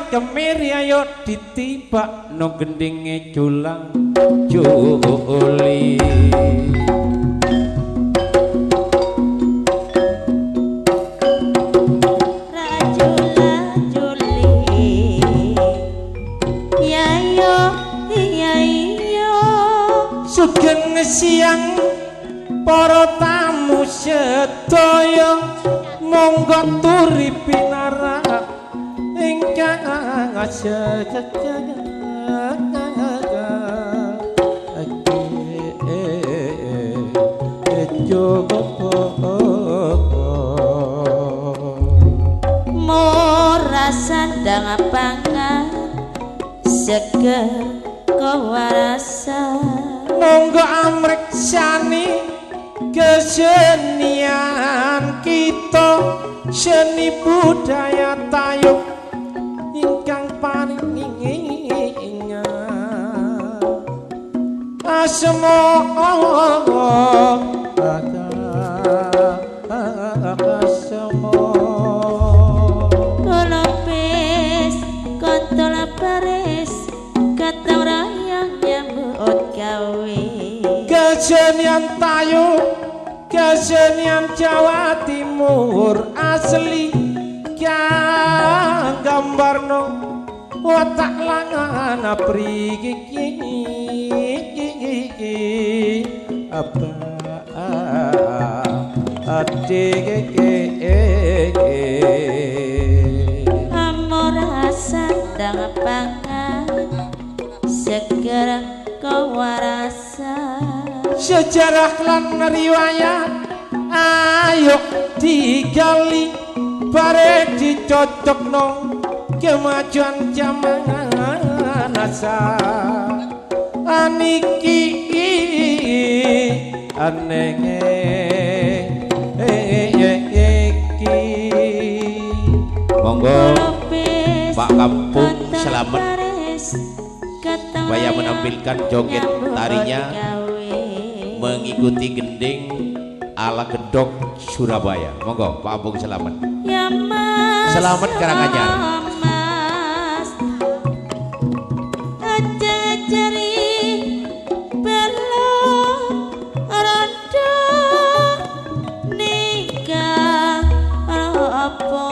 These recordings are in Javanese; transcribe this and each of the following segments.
kemiri ayo ditibak no gendinge julang juli rajula juli yayo yayo sugeng siang para tamu sedaya monggo turi pinara ingkang ajajajaja mora sandang pangan seger kawarasa monggo amriksani kesenian kita seni budaya tayub ingkang paningan asma kolopes kontol paris katang rayang nyambut gawe kesenian tayub kesenian Jawa Timur asli kang gambarno watak langan apriki apa amora sandang pangan segera kawarasa sejarah lan riwayat ayo digali bare dicocokno kemajuan zaman asa aniki anenge monggo Pak Kampung selamat supaya menampilkan joget tarinya mengikuti gending ala gedok Surabaya. Monggo Pak Kampung selamat. Ya mas, selamat Karanganyar. Mas, aja cari belum rada nikah apa.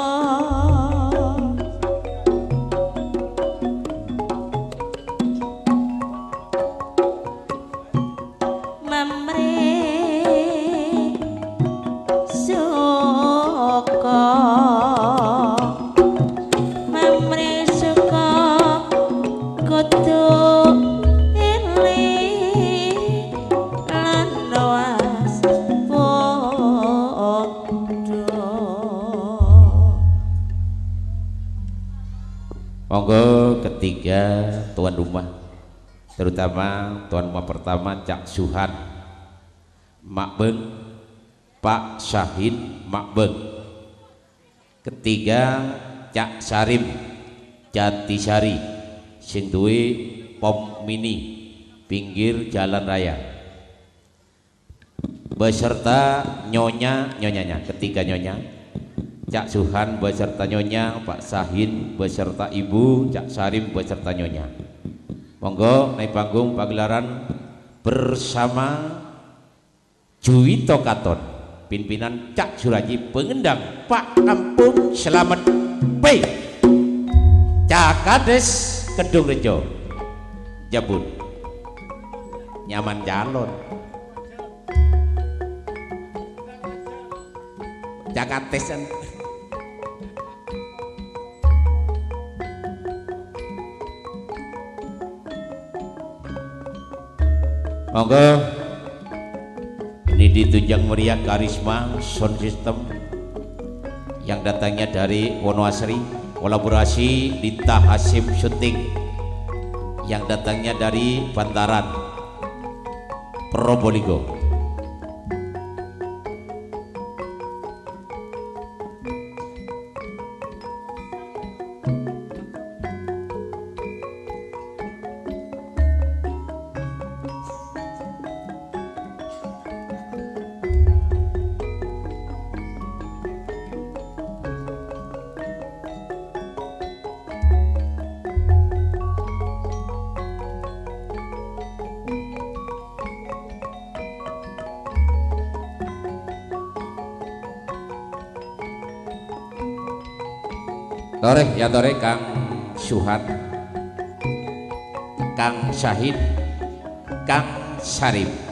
Monggo ketiga tuan rumah terutama tuan rumah pertama Cak Suhan Makbeng, Pak Syahid Makbeng. Ketiga Cak Sarim Jatisari sing duwe pom mini pinggir jalan raya beserta nyonyanya, ketiga nyonya Cak Suhan beserta nyonya, Pak Sahin beserta ibu, Cak Sarim beserta nyonya. Monggo naik panggung pagelaran bersama Juwito Katon, pimpinan Cak Suraji, pengendang Pak Kampung Selamat B, Cakades Kedung Rejo, Jabun, nyaman jalon, Cakatesan. Monggo ini ditunjang meriah karisma sound system yang datangnya dari Wonoasri, kolaborasi Dita Hasim Syuting yang datangnya dari Bantaran Probolinggo. Torek ya torek Kang Suhan, Kang Syahid, Kang Sarif.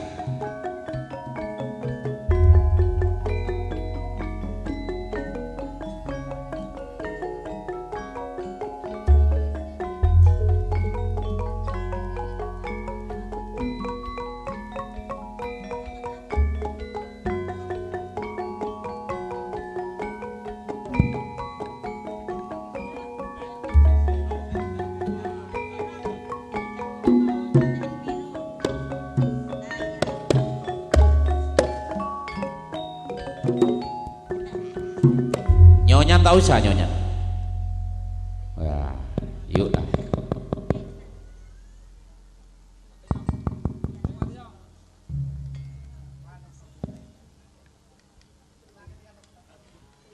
Nyonya tahu sah nyonya. Wah, yuk lah.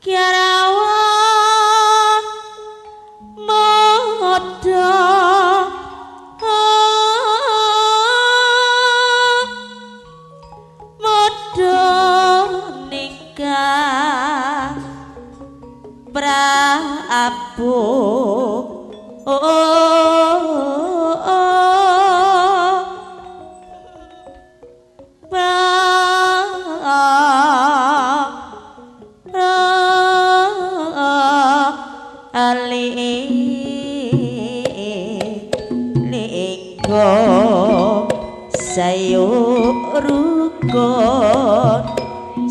Kiarawa modo nikah Prabu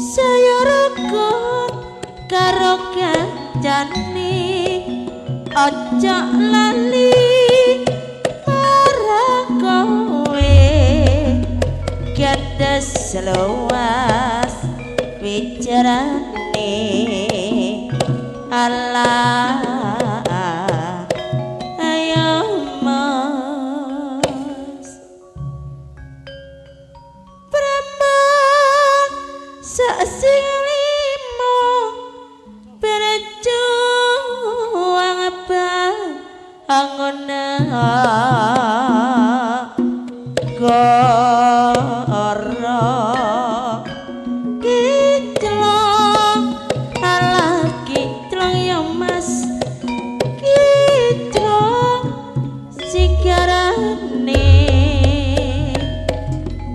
sayurukon karo kancane aja lali marang kowe gadas seluas wicarane Allah sing limo berjuang bangun goro kiclong alah kiclong ya mas kiclong sigarane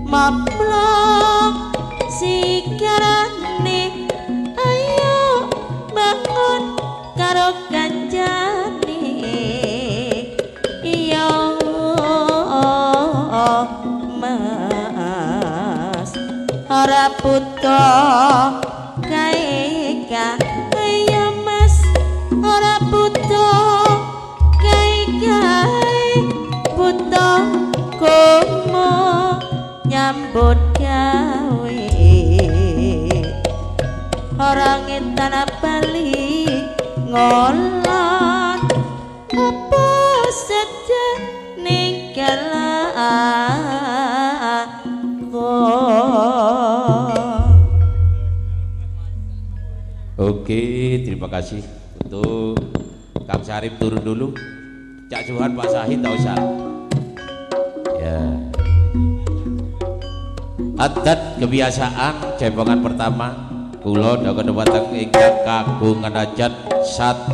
maplok sigarane ayo bangun karo kancane iya mas ora butuh kae ka ayo mas ora butuh kae butuh nyambut gawe orang tanah Bali ngolon apa saja ninggalan Oke, terima kasih untuk Kang Sarip turun dulu. Cak Suhan, Pak Sahid tak usah. Ya. Adat kebiasaan cempongan pertama kula dagon dhateng ingkang kagungan hajat 1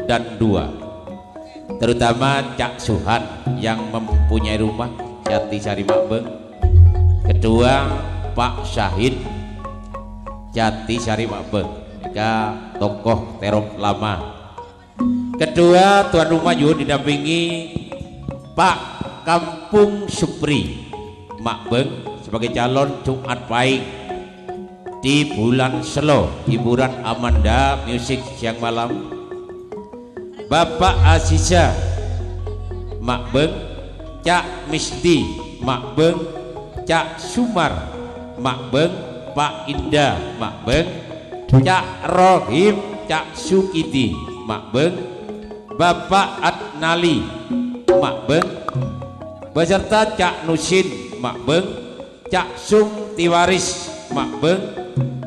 dan 2. Terutama Cak Suhan yang mempunyai rumah Jati Sari Makbeng. Kedua Pak Syahid Jati Sari Makbeng. Mereka tokoh terop lama. Kedua tuan rumah juga didampingi Pak Kampung Supri Makbeng sebagai calon Jumat Pahing di bulan Selo, hiburan Amanda Music siang malam. Bapak Aziza Makbeng, Cak Misti Makbeng, Cak Sumar Makbeng, Pak Indah Makbeng, Cak Rohim, Cak Sukiti Makbeng, Bapak Adnali Makbeng, beserta Cak Nusin Makbeng, Cak Sum Tiwaris Makbeng,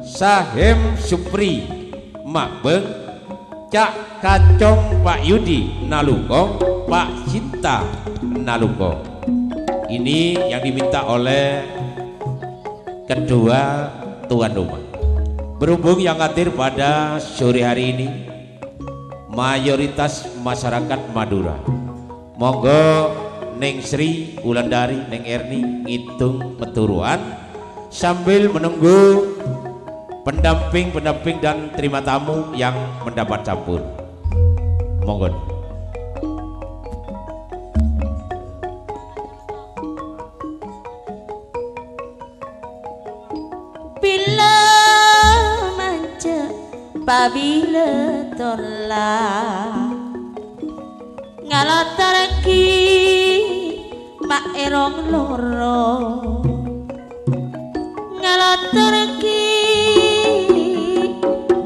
Sahem Supri Makbeng, Cak Kacong Pak Yudi Nalukong, Pak Cinta Nalukong. Ini yang diminta oleh kedua tuan rumah. Berhubung yang hadir pada sore hari ini mayoritas masyarakat Madura, monggo Neng Sri Wulandari, Neng Erni ngitung peturuan sambil menunggu pendamping dan terima tamu yang mendapat campur. Monggo. Pabila tolak ngalatarki mak erong loro ngalatarki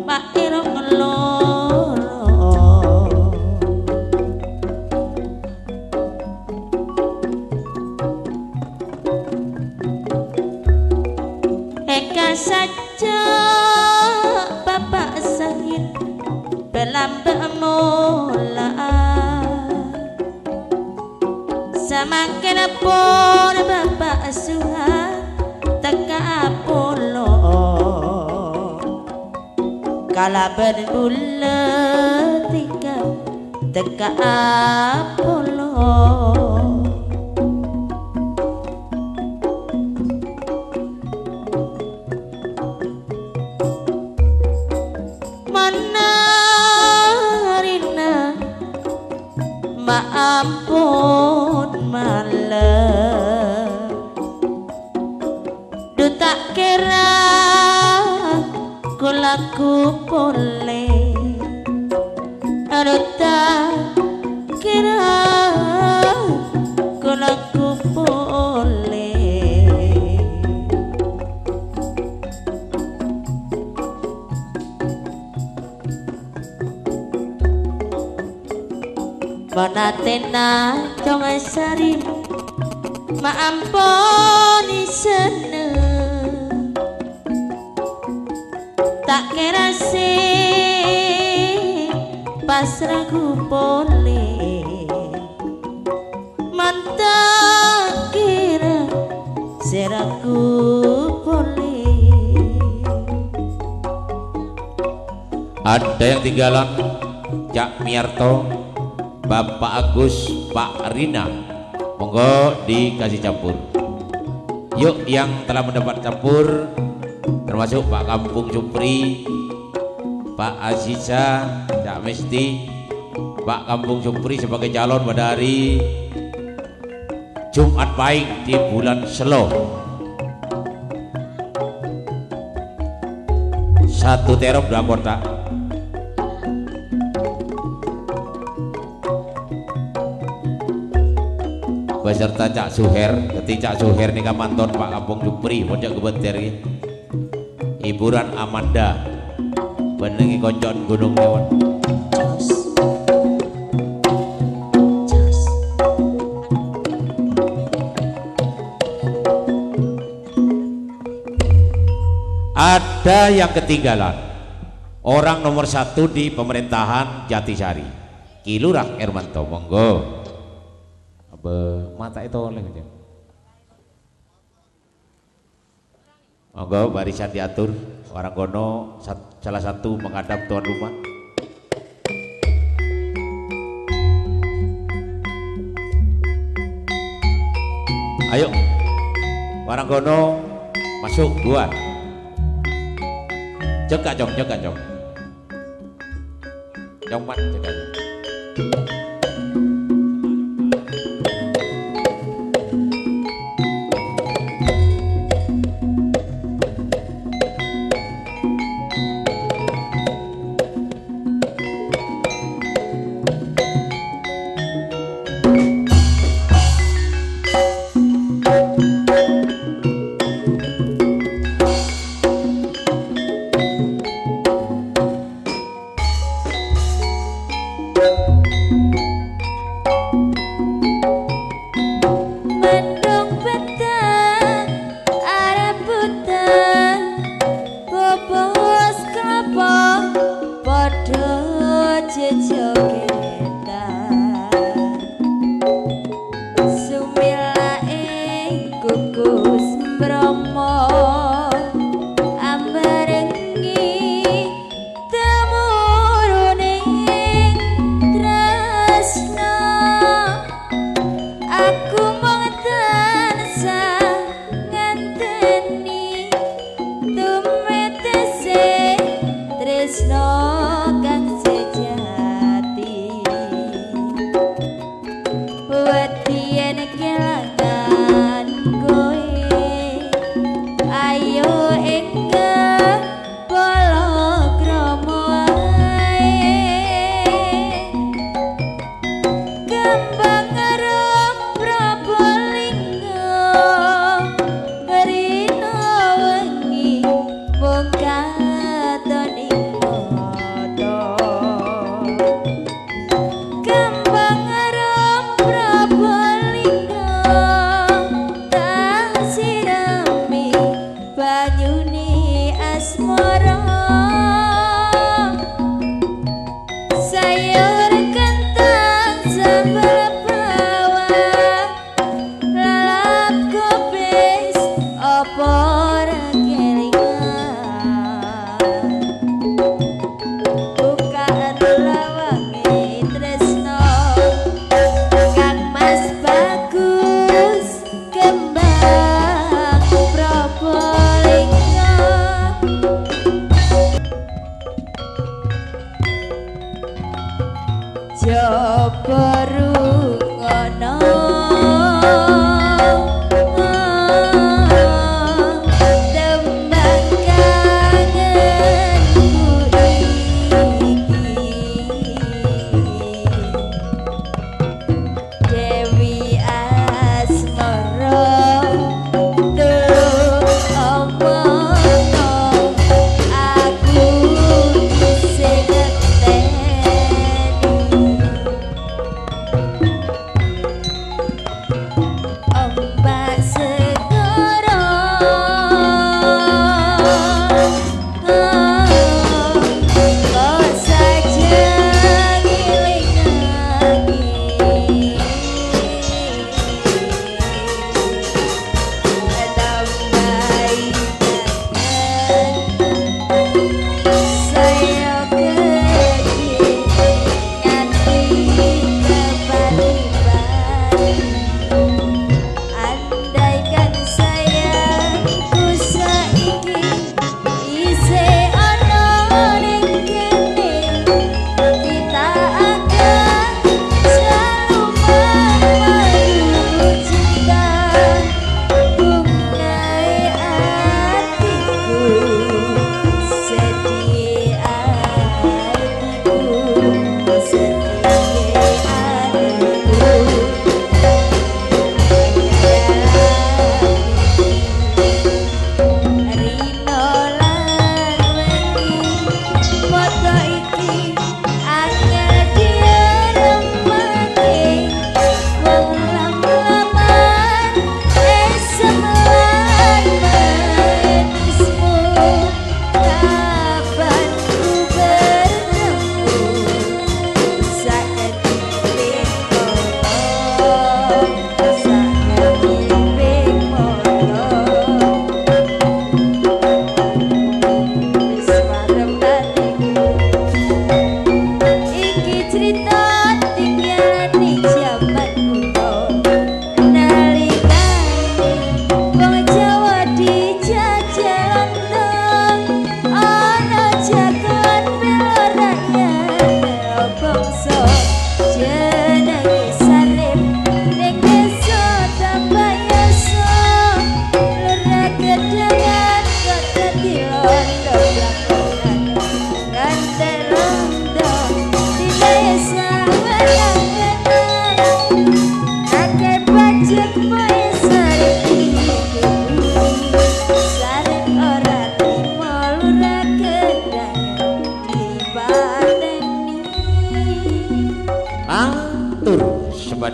mak erong loro eka saja Bapak Sahid belambak mula semakin pun Bapak Suha teka Apollo kala berbulan tiga teka Apollo ampun malam duta kira kulaku boleh duta kira kulaku boleh Manatena dong sarim maamponi seneng tak kira sih pasrahku boleh mantak kira seraku boleh ada yang tinggalan Cak Miarto, Bapak Agus, Pak Rina, monggo dikasih campur. Yuk yang telah mendapat campur termasuk Pak Kampung Supri, Pak Aziza, Cak Misti, Pak Kampung Supri sebagai calon pada hari Jumat Pahing di bulan Selo. Satu terop 2 kotak. beserta Cak Suher. Ketika Cak Suher nih kamanton Pak Kampung Jupri pojok kebeter iki. Hiburan Amanda benengi koncon gunung mawon. Ada yang ketinggalan, orang nomor 1 di pemerintahan Jatisari, Ki Lurah Hermanto, monggo. Apa mata itu oleh aja. Monggo barisan diatur, orang kono salah satu menghadap tuan rumah. Ayo, orang kono masuk buat. Jaga jong. Jongmat jaga.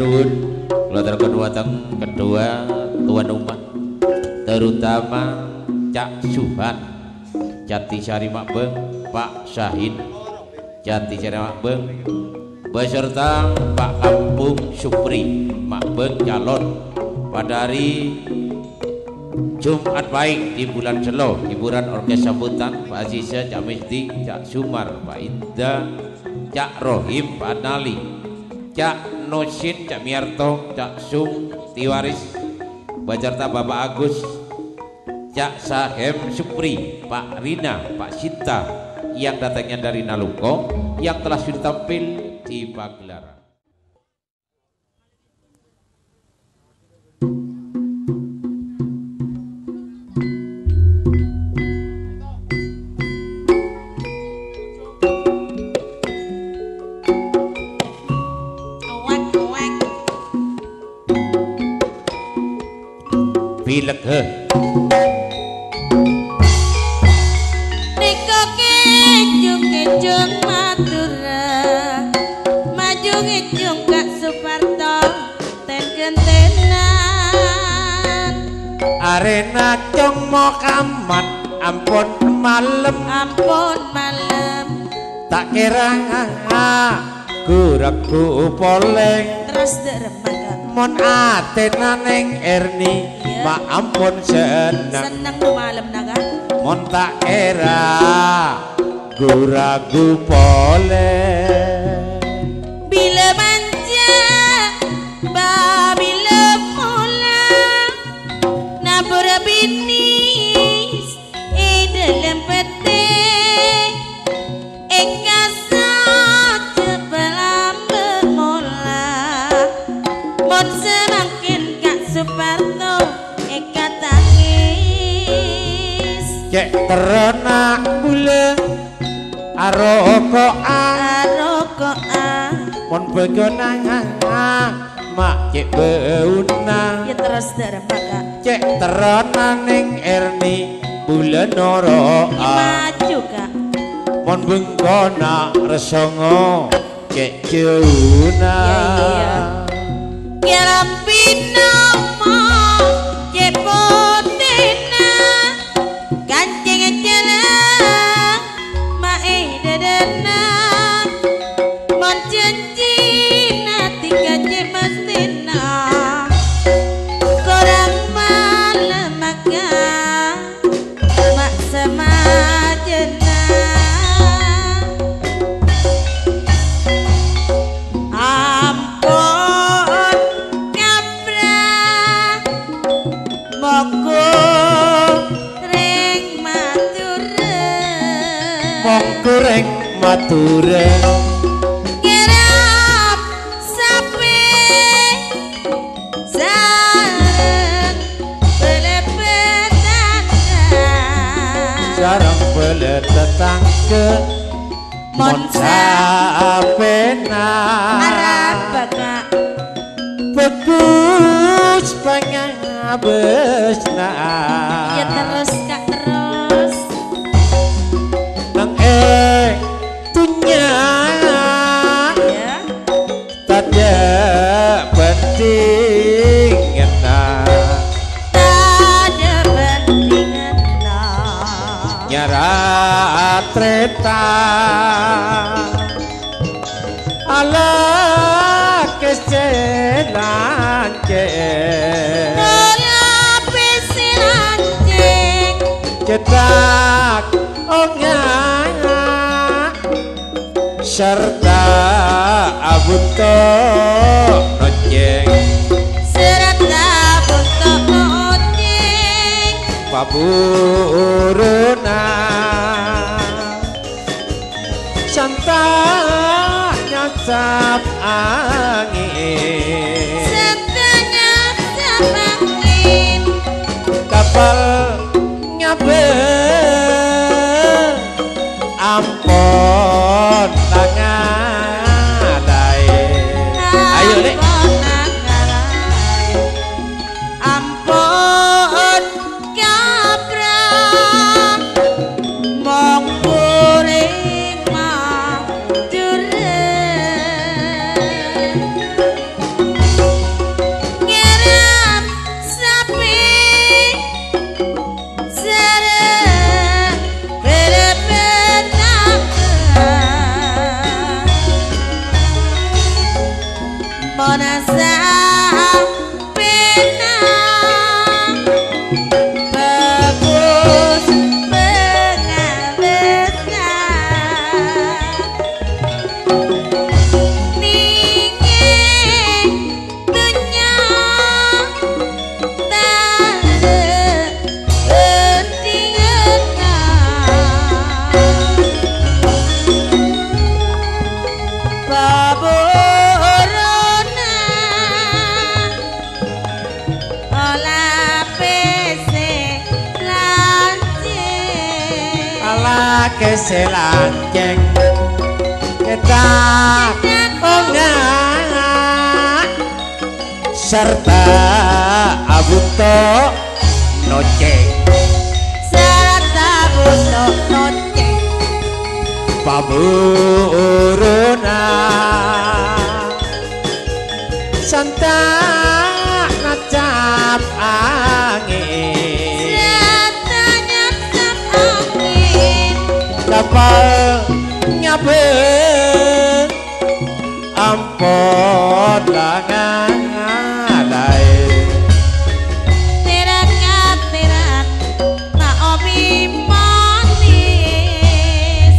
nuwun kula terkon wonten kedua tuan rumah terutama Cak Suhan Jatisari Makbeng, Pak Syahin Jatisari Makbeng beserta Pak Lampung Supri Makbeng calon pada hari Jumat baik di bulan Selo, hiburan orkes sambutan Pak Aziza, Cak Misdi, Cak Sumar, Pak Indah, Cak Rohim, Pak Nali, Cak Nosin, Cak Miarto, Cak Sung Tiwaris, beserta Bapak Agus, Cak Sahem Supri, Pak Rina, Pak Sinta yang datangnya dari Naluko yang telah sudah tampil di pagelaran. Pilek Niko kejung Madura maju ngejung Kak Suparto ten gentenan arena cong mokaman ampun malam tak kira guraku poleng terus deremaga mon atena neng Erni mak ampun senang malam naga mon tak kira guragu poleng bila manja bila mula nabur binis dalam peti eka saja belam bermula mon semakin Kak Suparto eka tangis cek terenak bule arokoan mon begonang mak cek beuna ya terus dermaga cek terenak neng Erni bulan noro maju Kak mon bengkona resongo cek jeuna kira pinama cek potena kancing jana mae dadana mon janjina tiga cek mestina korang malam maka mak semajena ampun kapra moko ring mature goreng mature kirap sapi sarang belepetan sarang bele tetangga mon sapena arab baka bagus pangabesna ya terus Kak terus nang tunya ya tada penting ada bandingan nyara treta ala kescelan cetak ongnya serta abuto nojeng serta butuh nojeng paburuna santa nyacap angin setengah angin kapal nyabe ampun tangalai ayo nek ampun kapra mong kuring madure keselanceng kita ongah serta abuto noceng serta abuto noceng paburuna santa nacap angin serta nyacap angin kapal nyabeng ampun langan ngalai tirak-tirak Naomi manis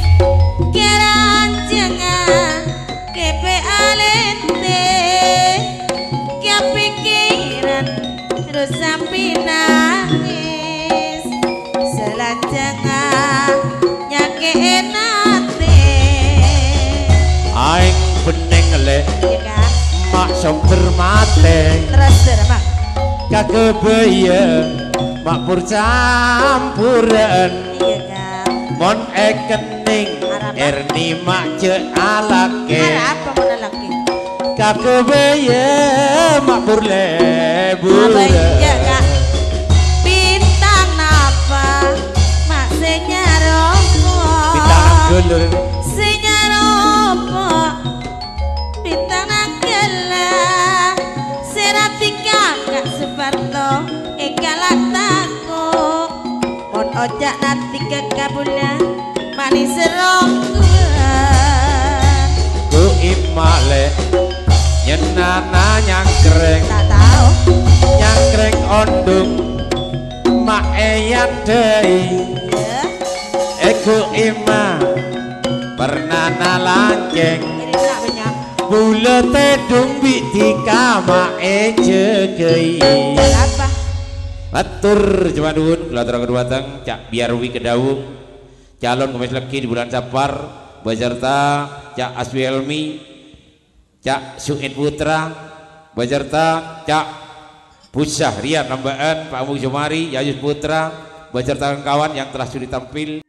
keranjengan kepe alente kepikiran terus sampai nangis selanjangan nyake enate aing beneng le iya kan mak somber mateng terus mak kakebaya mak pur campuran iya kan mon ekening Arab. erni mak ce alake harap kamu lagi kakebaya mak pur apa leburan iya kak bintang napa mak senyaropo bintang gulur senyaropo bintang nanggelah seratika kak Suparto ekalak takut mon ojak nanti kekabulan manis serongkuan ku imale nyenana nyangkreng tak tahu nyangkreng ondung mak eyang dei ya Eko ima pernah lanceng ini tak banyak bulete dumbi di kama ejegei apa atur cuma duhun kelatur keduatang cak biarwi kedaung calon kemes leki di bulan Sapar beserta cak Aswi Elmi cak Suin Putra beserta cak Pusah Rian Nambaan Pak Mung Jumari Yayus Putra beserta kawan yang telah sudi tampil.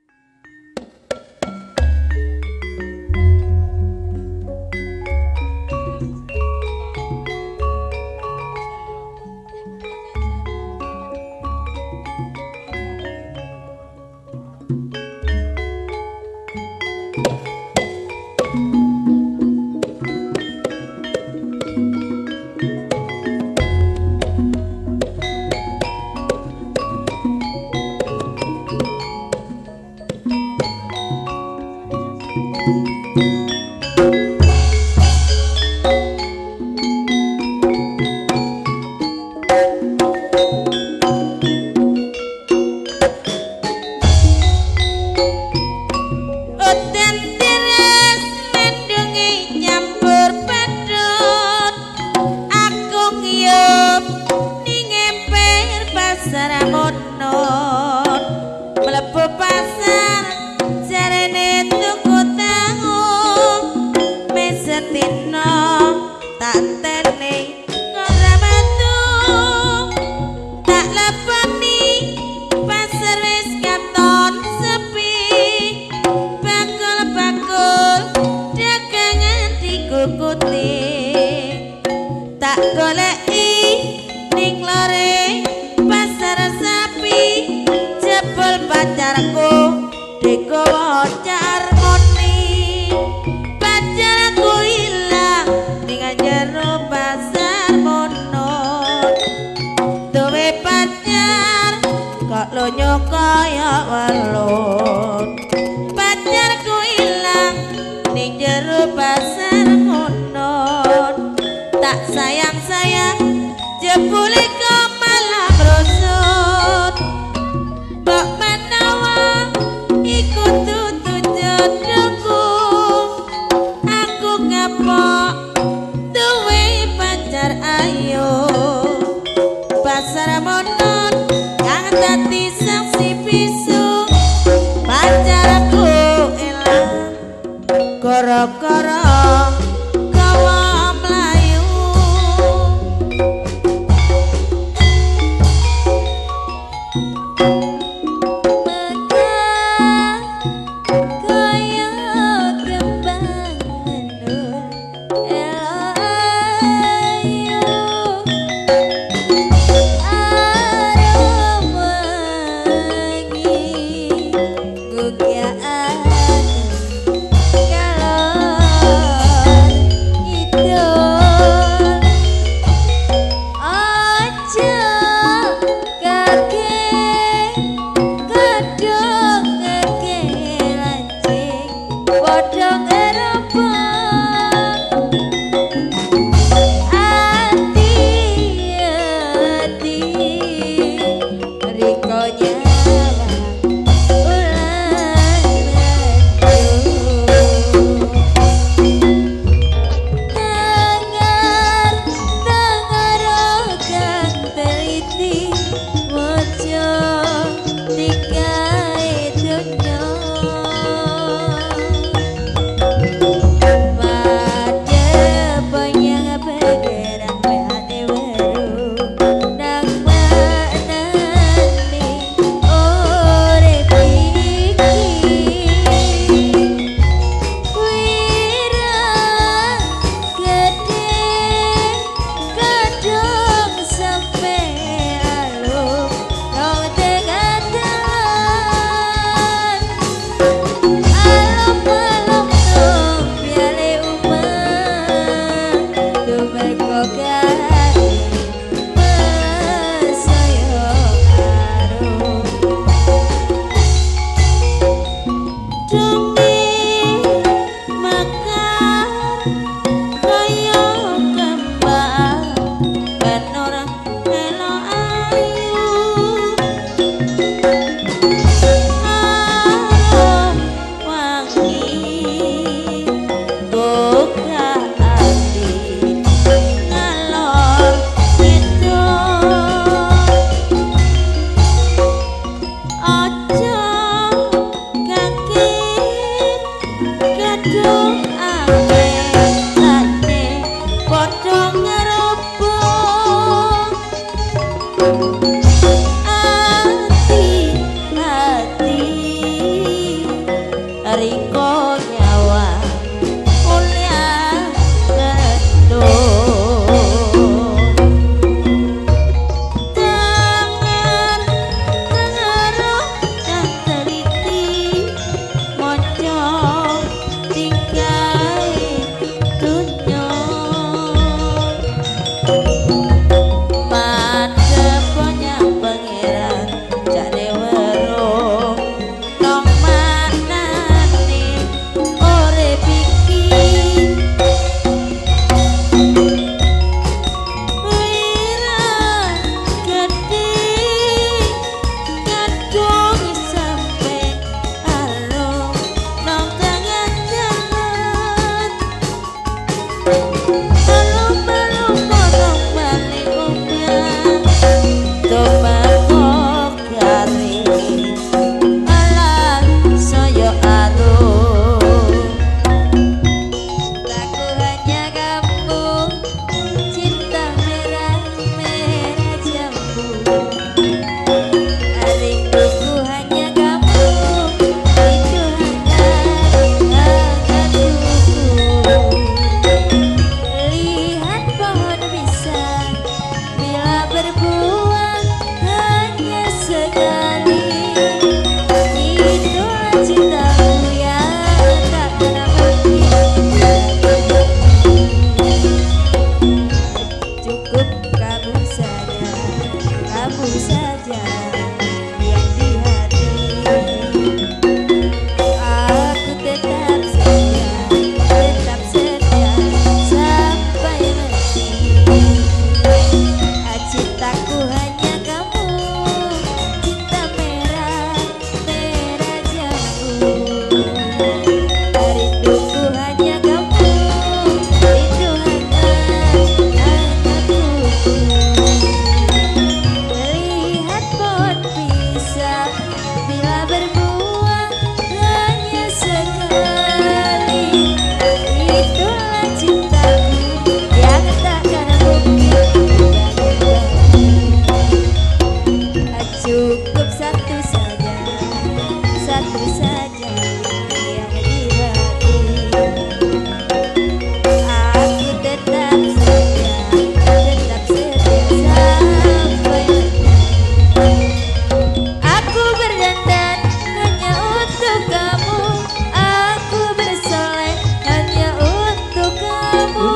cukup satu saja yang di hati. Aku tetap setia sampai aku berdandan hanya untuk kamu, aku bersolek hanya untuk kamu,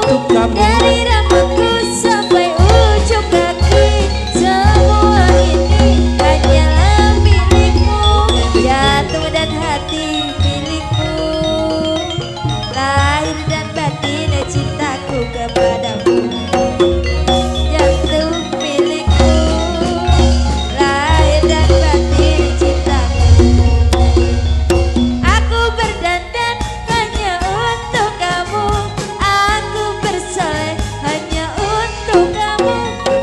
dari rambutku sampai ujung kaki, semua ini hanyalah milikmu, jantung dan hati milikmu, lahir dan batin cintaku kepadamu. Jantung milikmu, lahir dan batin cintaku. Aku berdandan hanya untuk kamu, aku bersolek hanya untuk kamu,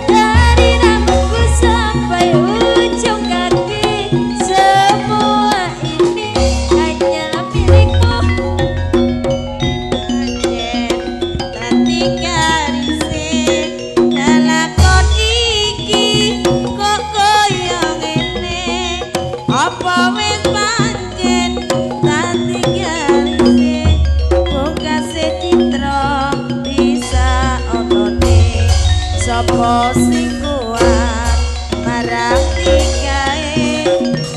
dari rambutku sampai ujung kaki, semua ini hanyalah milikmu. Tadi karise lakon iki kok koyo ngene, apa wis pancen tadi karise bokase citra bisa onone, sapa sing kuat marang tikae,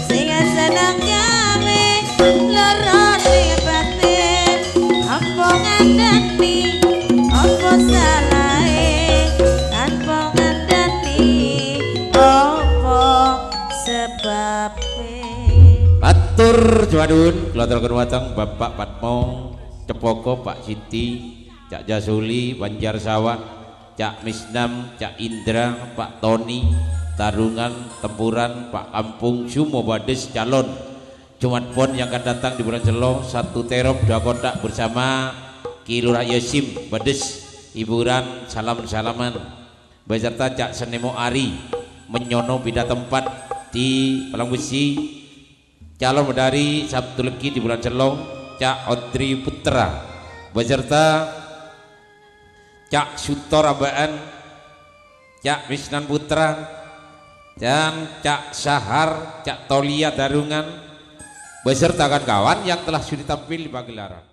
sing seneng gawe lorone batin, apa ngandani apa salahe, tanpa ngandani apa sebabnya. Batur Jumadun kula aturaken wateng Bapak Patmo Cepoko, Pak Siti, Cak Jasuli, Banjar Sawah, Cak Misnam, Cak Indra, Pak Tony, Tarungan, Tempuran, Pak Kampung, Sumo Bades calon Jumat Pon yang akan datang di bulan Selo, 1 terop 2 kotak bersama Ki Lurah Yasim Bades, hiburan salam-salaman beserta Cak Senemo Ari menyono beda tempat di Palang Besi, calon medali Sabtu Legi di bulan Selo Cak Audrey Putra beserta Cak Sutor Abaan, Cak Wisnan Putra dan Cak Sahar, Cak Tolia Darungan beserta kawan-kawan yang telah sudah tampil di pagelaran.